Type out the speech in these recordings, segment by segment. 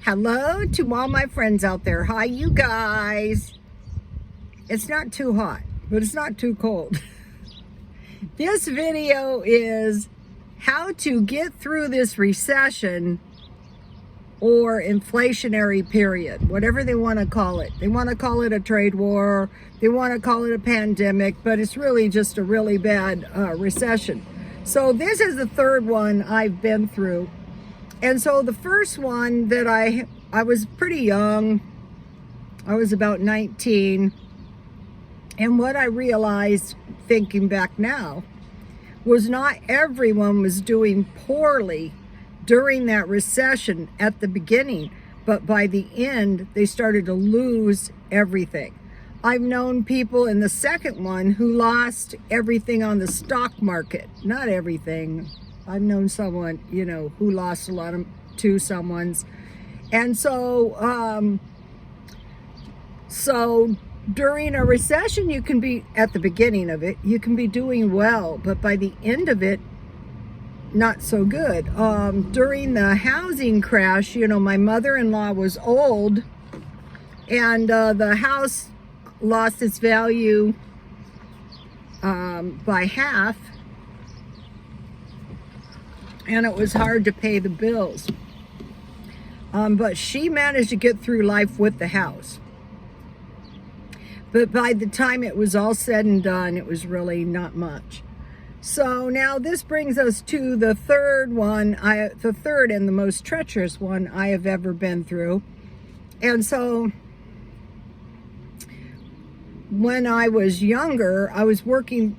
Hello to all my friends out there. Hi, you guys. It's not too hot, but it's not too cold. This video is how to get through this recession or inflationary period, whatever they want to call it. They want to call it a trade war. They want to call it a pandemic, but it's really just a really bad recession. So this is the third one I've been through. And so the first one that I was pretty young. I was about 19. And what I realized, thinking back now, was not everyone was doing poorly during that recession at the beginning, but by the end, they started to lose everything. I've known people in the second one who lost everything on the stock market. Not everything. I've known someone, who lost a lot to someone's. And so during a recession, you can be, at the beginning of it, you can be doing well, but by the end of it, not so good. During the housing crash, my mother-in-law was old, and the house lost its value by half, and it was hard to pay the bills. But she managed to get through life with the house. But by the time it was all said and done, it was really not much. So now this brings us to the third one, the third and the most treacherous one I have ever been through. And so when I was younger, I was working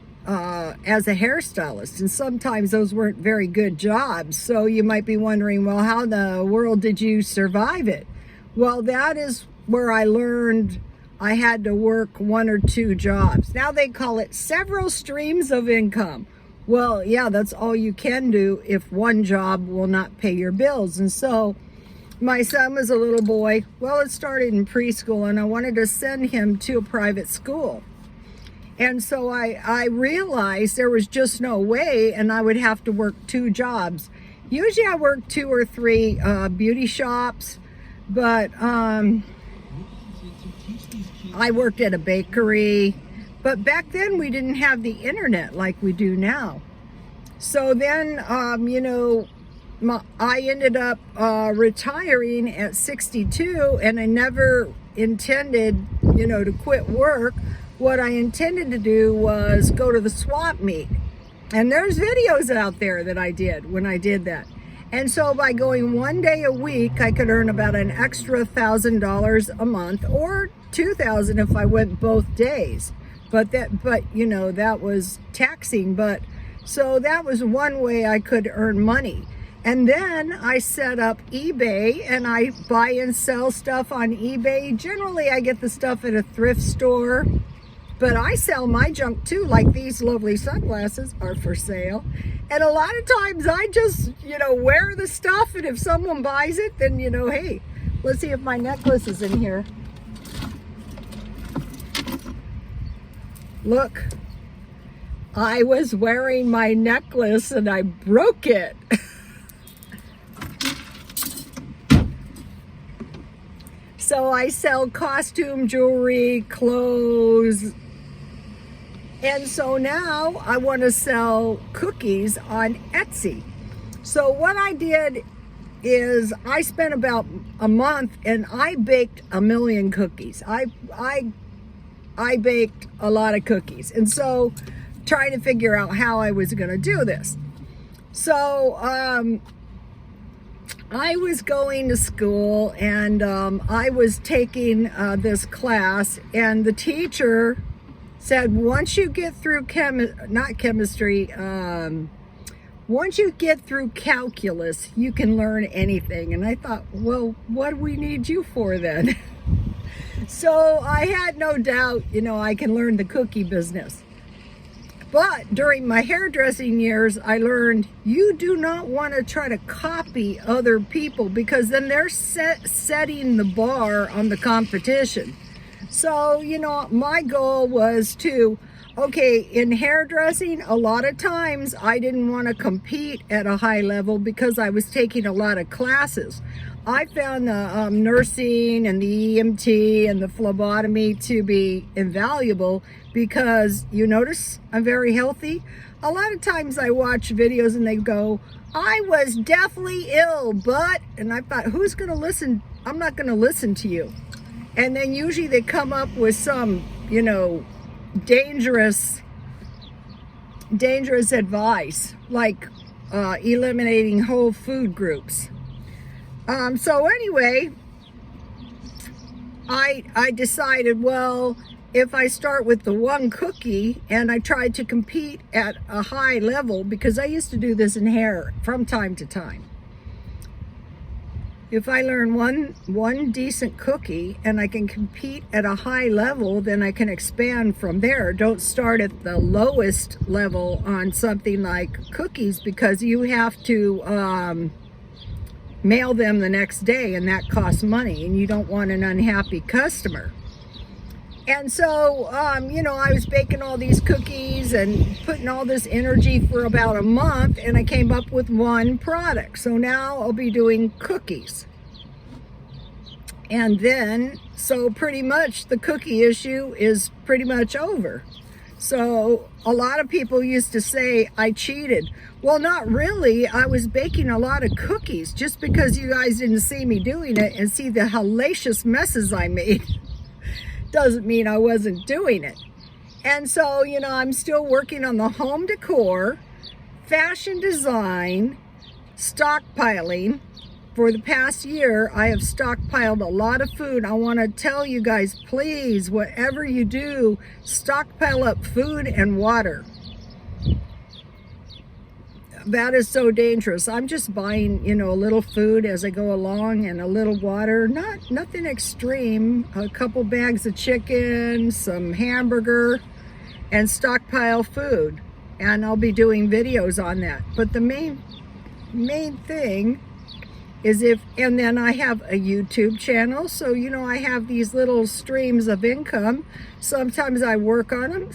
as a hairstylist, and sometimes those weren't very good jobs. So you might be wondering, well, how in the world did you survive it? Well, that is where I learned I had to work one or two jobs. Now they call it several streams of income. Well, yeah, that's all you can do if one job will not pay your bills. And so my son was a little boy. Well, it started in preschool, and I wanted to send him to a private school. And so I realized there was just no way, and I would have to work two jobs. Usually I work 2 or 3 beauty shops, but I worked at a bakery. But back then we didn't have the internet like we do now. So then, I ended up retiring at 62, and I never intended, to quit work. What I intended to do was go to the swap meet. And there's videos out there that I did when I did that. And so by going one day a week, I could earn about an extra $1,000 a month, or $2,000 if I went both days. But that was taxing. But so that was one way I could earn money. And then I set up eBay, and I buy and sell stuff on eBay. Generally, I get the stuff at a thrift store. But I sell my junk too, like these lovely sunglasses are for sale. And a lot of times I just, wear the stuff, and if someone buys it, then, hey, let's see if my necklace is in here. Look, I was wearing my necklace and I broke it. So I sell costume jewelry, clothes. And so now I want to sell cookies on Etsy. So what I did is I spent about a month and I baked 1 million cookies. I baked a lot of cookies. And so trying to figure out how I was going to do this. So I was going to school, and I was taking this class, and the teacher said, once you get through once you get through calculus, you can learn anything. And I thought, well, what do we need you for then? So I had no doubt, I can learn the cookie business. But during my hairdressing years, I learned you do not want to try to copy other people, because then they're setting the bar on the competition. So, my goal was to Okay, in hairdressing, a lot of times I didn't want to compete at a high level because I was taking a lot of classes. I found the nursing and the EMT and the phlebotomy to be invaluable because you notice I'm very healthy. A lot of times I watch videos and they go, I was deathly ill, but, and I thought, who's going to listen? I'm not going to listen to you. And then usually they come up with some, you know, dangerous advice, like eliminating whole food groups. So anyway, I decided, well, if I start with the one cookie and I tried to compete at a high level, because I used to do this in hair from time to time. If I learn one decent cookie and I can compete at a high level, then I can expand from there. Don't start at the lowest level on something like cookies, because you have to mail them the next day, and that costs money, and you don't want an unhappy customer. And so, you know, I was baking all these cookies and putting all this energy for about a month, and I came up with one product. So now I'll be doing cookies. And then, so pretty much the cookie issue is pretty much over. So a lot of people used to say I cheated. Well, not really. I was baking a lot of cookies. Just because you guys didn't see me doing it and see the hellacious messes I made doesn't mean I wasn't doing it. And so, you know, I'm still working on the home decor, fashion design, stockpiling. For the past year, I have stockpiled a lot of food. I want to tell you guys, please, whatever you do, stockpile up food and water. That is so dangerous. I'm just buying, you know, a little food as I go along and a little water. Nothing extreme. A couple bags of chicken, some hamburger, and stockpile food. And I'll be doing videos on that. But the main thing is and then I have a YouTube channel. So, you know, I have these little streams of income. Sometimes I work on them,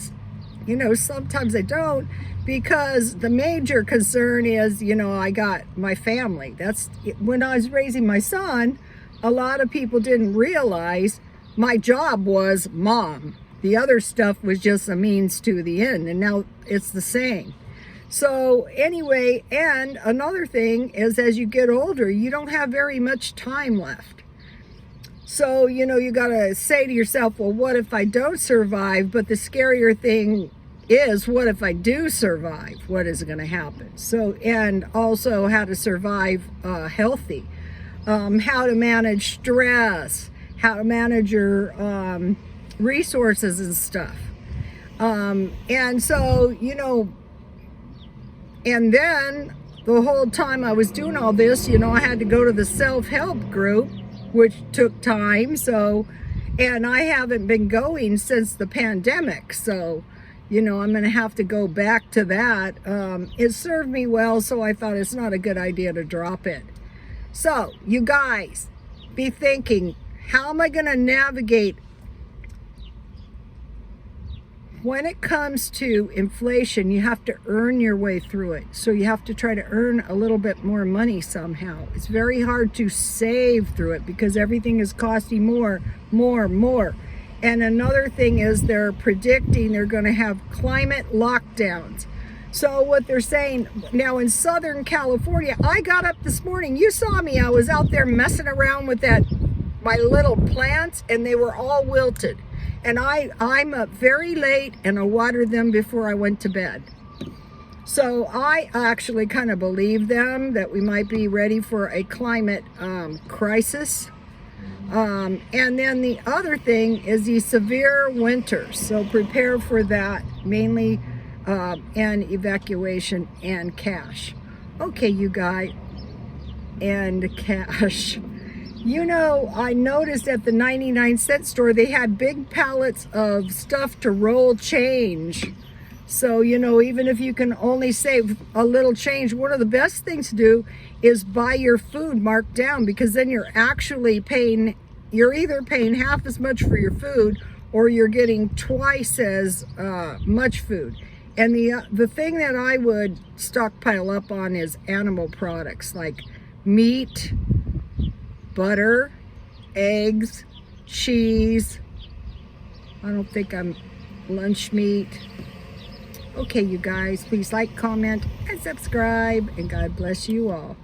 you know, sometimes I don't. Because the major concern is, you know, I got my family. That's when I was raising my son, a lot of people didn't realize my job was mom. The other stuff was just a means to the end, and now it's the same. So anyway, and another thing is, as you get older, you don't have very much time left. So, you know, you got to say to yourself, well, what if I don't survive? But the scarier thing is, what if I do survive? What is going to happen? So, and also how to survive healthy, how to manage stress, how to manage your resources and stuff. And so, you know, and then the whole time I was doing all this, you know, I had to go to the self-help group, which took time. So, and I haven't been going since the pandemic. So, you know, I'm going to have to go back to that. It served me well, so I thought it's not a good idea to drop it. So, you guys, be thinking, how am I going to navigate when it comes to inflation? You have to earn your way through it. So you have to try to earn a little bit more money somehow. It's very hard to save through it because everything is costing more. And another thing is they're predicting they're going to have climate lockdowns. So what they're saying now in Southern California, I got up this morning. You saw me. I was out there messing around with my little plants, and they were all wilted. And I'm up very late, and I watered them before I went to bed. So I actually kind of believe them that we might be ready for a climate crisis. And then the other thing is the severe winters. So prepare for that, mainly and evacuation and cash. Okay, you guys, and cash. You know, I noticed at the 99-cent store, they had big pallets of stuff to roll change. So, you know, even if you can only save a little change, one of the best things to do is buy your food marked down, because then you're actually paying, you're either paying half as much for your food or you're getting twice as much food. And the thing that I would stockpile up on is animal products like meat, butter, eggs, cheese. I don't think I'm lunch meat. Okay, you guys, please like, comment, and subscribe, and God bless you all.